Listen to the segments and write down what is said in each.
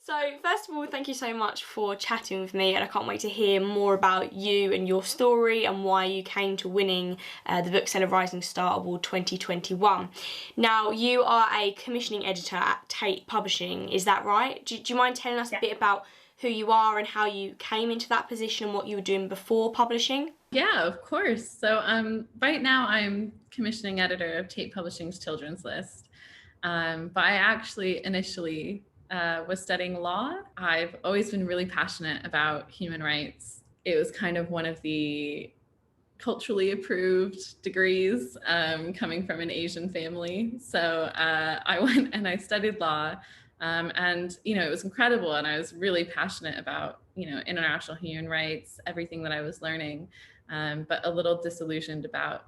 So first of all, thank you so much for chatting with me, and I can't wait to hear more about you and your story and why you came to winning the Bookseller Rising Star Award 2021. Now, you are a commissioning editor at Tate Publishing, is that right? Do you mind telling us a bit about who you are and how you came into that position and what you were doing before publishing? Yeah, of course. So right now I'm commissioning editor of Tate Publishing's Children's List. But I actually initially was studying law. I've always been really passionate about human rights. It was kind of one of the culturally approved degrees coming from an Asian family. So I went and I studied law. And, it was incredible. And I was really passionate about, international human rights, everything that I was learning, but a little disillusioned about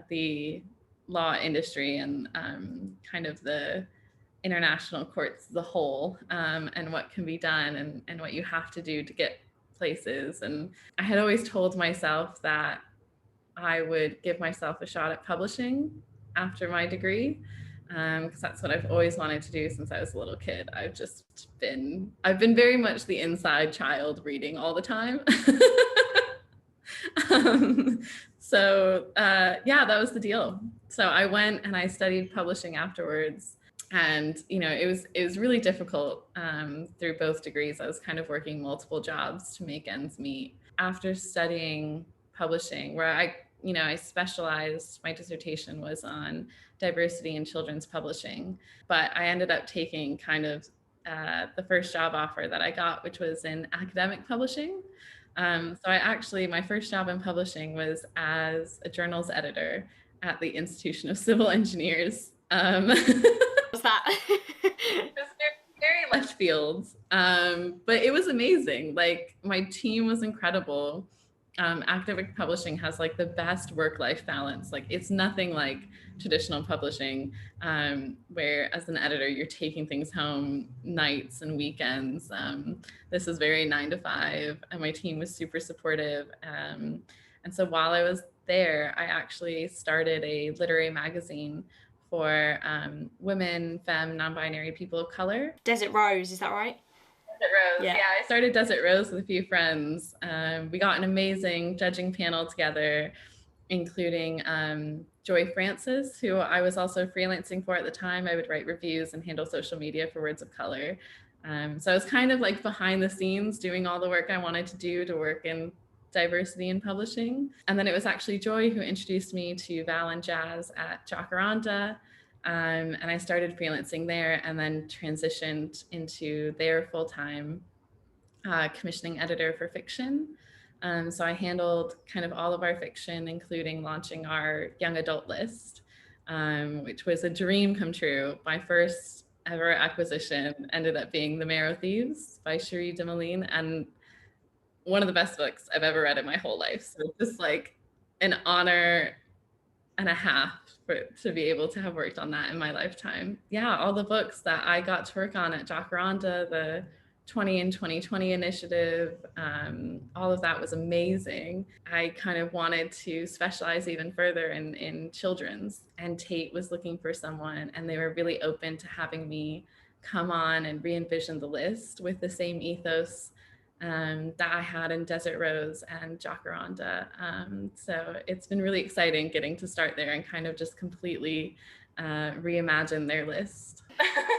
the law industry and kind of the international courts as a whole, and what can be done and what you have to do to get places. And I had always told myself that I would give myself a shot at publishing after my degree, because that's what I've always wanted to do since I was a little kid. I've been very much the inside child, reading all the time. That was the deal. So I went and I studied publishing afterwards. And, it was really difficult through both degrees. I was kind of working multiple jobs to make ends meet. After studying publishing, where I specialized, my dissertation was on diversity in children's publishing, but I ended up taking kind of the first job offer that I got, which was in academic publishing. My first job in publishing was as a journals editor at the Institution of Civil Engineers. What's that? It was very left field, but it was amazing. Like, my team was incredible. Academic publishing has like the best work-life balance. Like, it's nothing like traditional publishing, where as an editor you're taking things home nights and weekends. This is very 9 to 5, and my team was super supportive. And so while I was there, I actually started a literary magazine for women, femme, non-binary people of color. Desert Rose, is that right? Desert Rose, yeah. I started Desert Rose with a few friends. We got an amazing judging panel together, including Joy Francis, who I was also freelancing for at the time. I would write reviews and handle social media for Words of Color. So I was kind of like behind the scenes doing all the work I wanted to do to work in diversity in publishing. And then it was actually Joy who introduced me to Val and Jazz at Jacaranda. And I started freelancing there and then transitioned into their full-time commissioning editor for fiction. So I handled kind of all of our fiction, including launching our young adult list, which was a dream come true. My first ever acquisition ended up being The Marrow Thieves by Cherise Lopes-Baker, and one of the best books I've ever read in my whole life. So just like an honor and a half to be able to have worked on that in my lifetime. Yeah, all the books that I got to work on at Jacaranda, the 20 in 2020 initiative, all of that was amazing. I kind of wanted to specialize even further in children's, and Tate was looking for someone, and they were really open to having me come on and re-envision the list with the same ethos that I had in Desert Rose and Jacaranda. So it's been really exciting getting to start there and kind of just completely reimagine their list.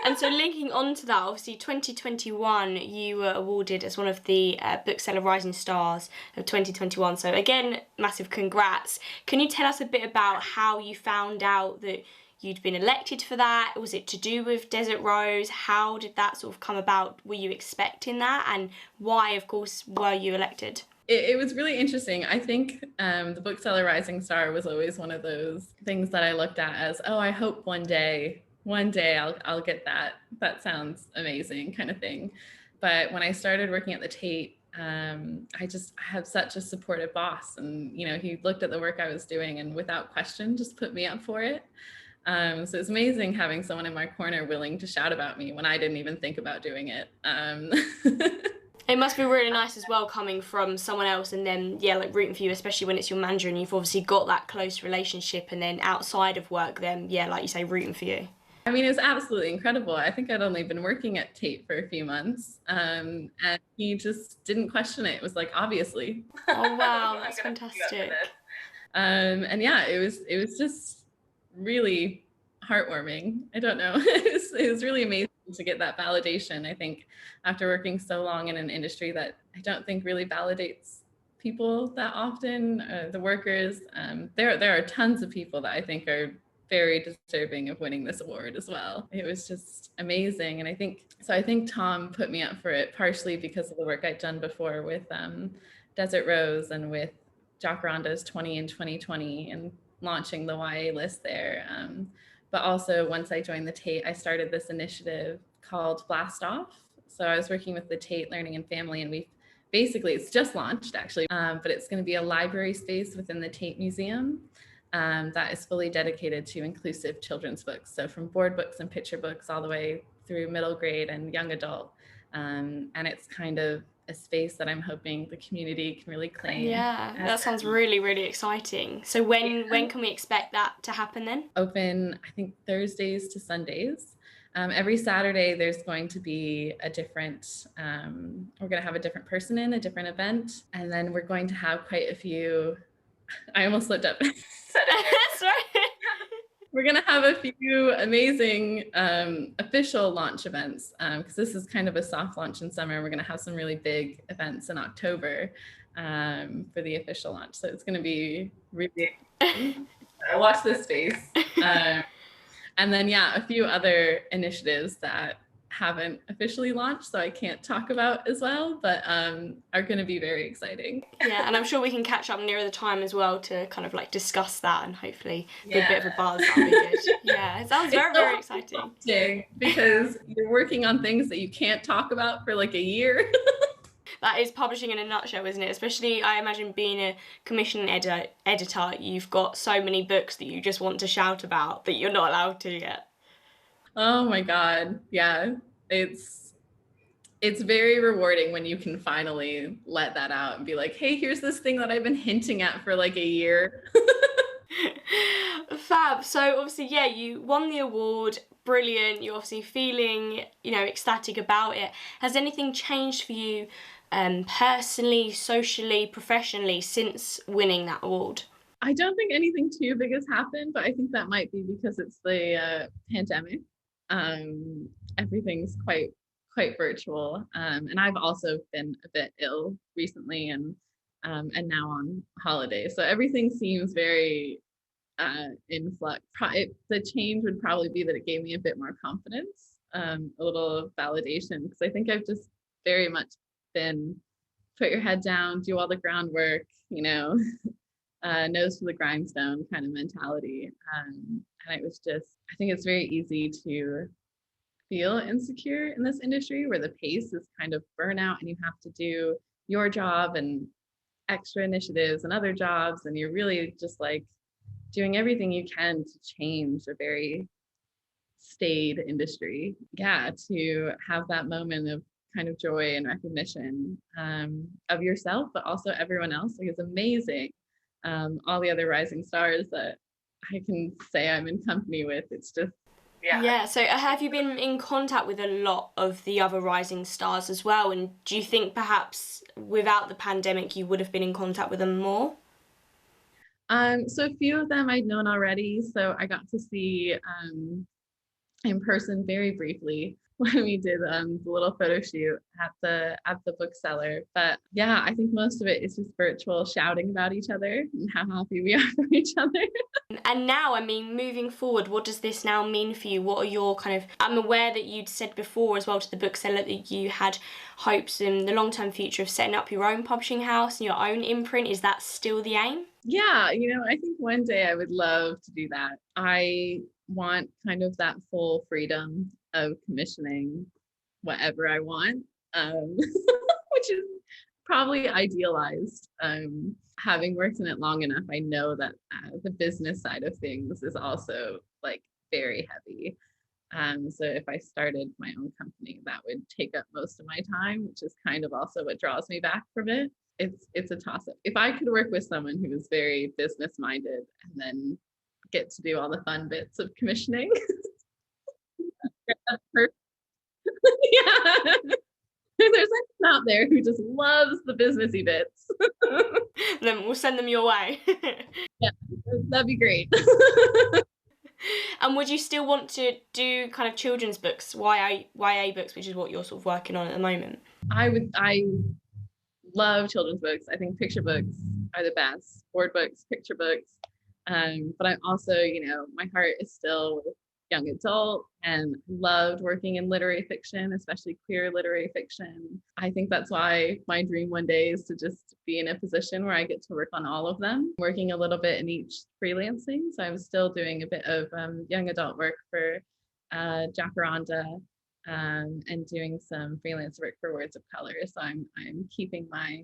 And so linking on to that, obviously 2021, you were awarded as one of the Bookseller Rising Stars of 2021. So again, massive congrats. Can you tell us a bit about how you found out that you'd been elected for that? Was it to do with Desert Rose? How did that sort of come about? Were you expecting that? And why, of course, were you elected? It was really interesting. I think the Bookseller Rising Star was always one of those things that I looked at as, oh, I hope one day I'll get that. That sounds amazing kind of thing. But when I started working at the Tate, I have such a supportive boss, and he looked at the work I was doing and without question just put me up for it. So it's amazing having someone in my corner willing to shout about me when I didn't even think about doing it. It must be really nice as well coming from someone else and then, like rooting for you, especially when it's your manager and you've obviously got that close relationship, and then outside of work, then, like you say, rooting for you. I mean, it was absolutely incredible. I think I'd only been working at Tate for a few months, and he just didn't question it. It was like, obviously. Oh wow, that's fantastic. And yeah, it was just really heartwarming. I don't know. It was really amazing to get that validation. I think after working so long in an industry that I don't think really validates people that often, the workers. There are tons of people that I think are very deserving of winning this award as well. It was just amazing. And I think Tom put me up for it partially because of the work I'd done before with Desert Rose and with Jacaranda's 20 in 2020 and launching the YA list there. But also once I joined the Tate, I started this initiative called Blast Off. So I was working with the Tate Learning and Family, and it's just launched actually, but it's going to be a library space within the Tate Museum that is fully dedicated to inclusive children's books. So from board books and picture books all the way through middle grade and young adult. And it's kind of a space that I'm hoping the community can really claim. Yeah, that sounds really, really exciting. So when can we expect that to happen then? Open, I think, Thursdays to Sundays. Every Saturday, there's going to be a different, we're going to have a different person in a different event. And then we're going to have quite a few, I almost slipped up. Sorry. We're going to have a few amazing official launch events because this is kind of a soft launch in summer. We're going to have some really big events in October for the official launch. So it's going to be really exciting. Watch this space. And then, yeah, a few other initiatives that haven't officially launched, so I can't talk about as well, but are going to be very exciting. Yeah, and I'm sure we can catch up nearer the time as well to kind of like discuss that and hopefully be a bit of a buzz. That'll be good. Yeah, it sounds very, very exciting. Because you're working on things that you can't talk about for like a year. That is publishing in a nutshell, isn't it? Especially, I imagine, being a commissioning editor, you've got so many books that you just want to shout about that you're not allowed to yet. Oh my God. Yeah. It's very rewarding when you can finally let that out and be like, hey, here's this thing that I've been hinting at for like a year. Fab. So obviously, yeah, you won the award. Brilliant. You're obviously feeling, ecstatic about it. Has anything changed for you personally, socially, professionally since winning that award? I don't think anything too big has happened, but I think that might be because it's the pandemic. Everything's quite virtual, and I've also been a bit ill recently, and now on holiday, so everything seems very in flux. The change would probably be that it gave me a bit more confidence, a little validation, because I think I've just very much been put your head down, do all the groundwork, nose to the grindstone kind of mentality. And it was just, I think it's very easy to feel insecure in this industry where the pace is kind of burnout and you have to do your job and extra initiatives and other jobs. And you're really just like doing everything you can to change a very staid industry. Yeah, to have that moment of kind of joy and recognition of yourself, but also everyone else. Like, it's amazing. All the other rising stars that I can say I'm in company with. It's just, yeah. So have you been in contact with a lot of the other rising stars as well? And do you think perhaps without the pandemic you would have been in contact with them more? So a few of them I'd known already. So I got to see in person very briefly when we did the little photo shoot at the bookseller. But yeah, I think most of it is just virtual shouting about each other and how happy we are for each other. And now, moving forward, what does this now mean for you? What are your I'm aware that you'd said before as well to the bookseller that you had hopes in the long-term future of setting up your own publishing house and your own imprint. Is that still the aim? Yeah, I think one day I would love to do that. I want kind of that full freedom of commissioning whatever I want, which is probably idealized. Having worked in it long enough, I know that the business side of things is also like very heavy. So if I started my own company, that would take up most of my time, which is kind of also what draws me back from it. It's a toss-up. If I could work with someone who is very business minded and then get to do all the fun bits of commissioning, That's perfect. Yeah. There's someone out there who just loves the businessy bits. Then we'll send them your way. Yeah, that'd be great. And would you still want to do kind of children's books, YA books, which is what you're sort of working on at the moment? I love children's books. I think picture books are the best. Board books, picture books. But I'm also, my heart is still with young adult and loved working in literary fiction, especially queer literary fiction. I think that's why my dream one day is to just be in a position where I get to work on all of them, working a little bit in each freelancing. So I'm still doing a bit of young adult work for Jacaranda, and doing some freelance work for Words of Color. So I'm keeping my.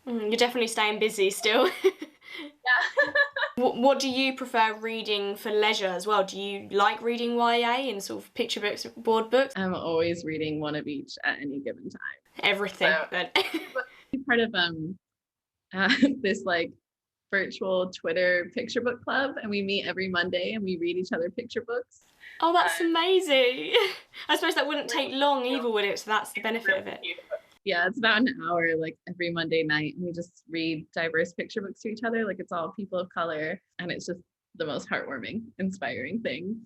You're definitely staying busy still. Yeah. What do you prefer reading for leisure as well? Do you like reading YA and sort of picture books, board books? I'm always reading one of each at any given time. Everything. So, part of this like virtual Twitter picture book club, and we meet every Monday and we read each other picture books. Oh, that's amazing. I suppose that wouldn't take long either, would it? So that's the benefit of it. Yeah, it's about an hour like every Monday night, and we just read diverse picture books to each other. Like it's all people of color, and it's just the most heartwarming, inspiring thing.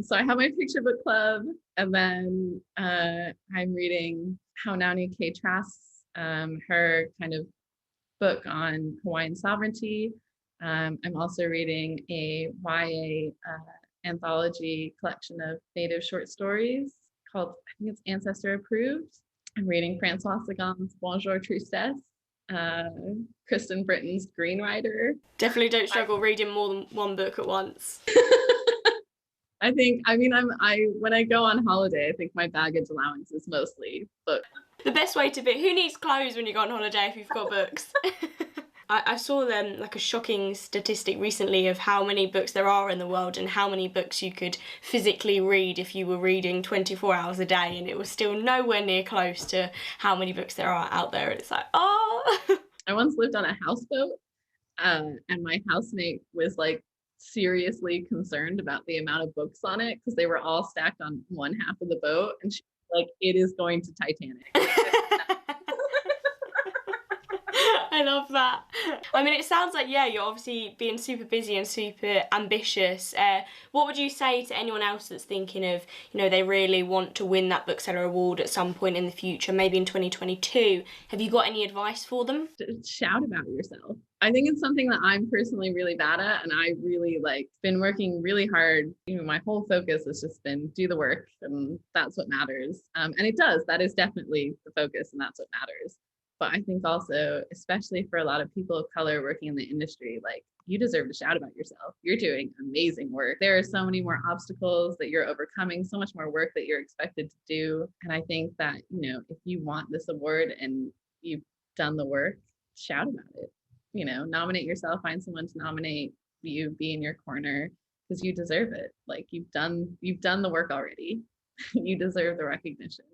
So I have my picture book club, and then I'm reading Haunani K. Trask, her kind of book on Hawaiian sovereignty. I'm also reading a YA anthology collection of Native short stories called, I think it's Ancestor Approved. I'm reading Francois Sagan's Bonjour Tristesse, Kristen Britton's Green Rider. Definitely don't struggle reading more than one book at once. When I go on holiday, I think my baggage allowance is mostly books. The best way to be. Who needs clothes when you go on holiday if you've got books? I saw like a shocking statistic recently of how many books there are in the world and how many books you could physically read if you were reading 24 hours a day, and it was still nowhere near close to how many books there are out there. It's like, oh. I once lived on a houseboat, and my housemate was like seriously concerned about the amount of books on it because they were all stacked on one half of the boat, and she was like, it is going to Titanic. I love that. I mean, it sounds like, yeah, you're obviously being super busy and super ambitious. What would you say to anyone else that's thinking of, they really want to win that Bookseller Award at some point in the future, maybe in 2022? Have you got any advice for them? Shout about yourself. I think it's something that I'm personally really bad at, and I really been working really hard. My whole focus has just been do the work, and that's what matters. And it does. That is definitely the focus, and that's what matters. But I think also, especially for a lot of people of color working in the industry, you deserve to shout about yourself. You're doing amazing work. There are so many more obstacles that you're overcoming, so much more work that you're expected to do. And I think that, if you want this award and you've done the work, shout about it. Nominate yourself, find someone to nominate you, be in your corner, because you deserve it. You've done the work already. You deserve the recognition.